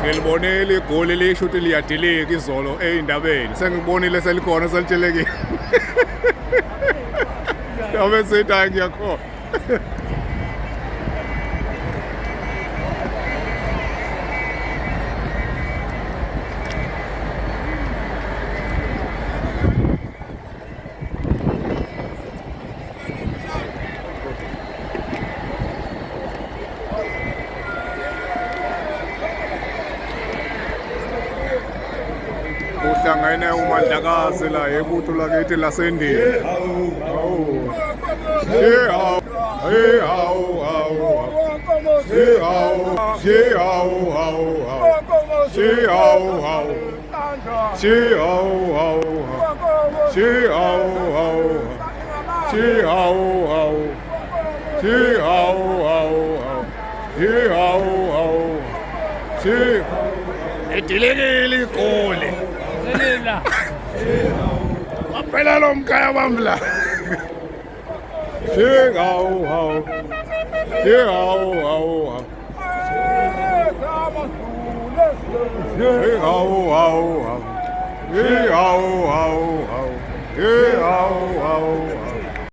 Ngilibonile igoli lishuthi liyadilika izolo ey'ndabeni sengibonile selikhona selitshelekile yabe sithi hayi ngiyakhona uhlangene umandlakazi la ebutho lakithi lasendiya edilekile igoli waphela lo mkhaya wami la hawu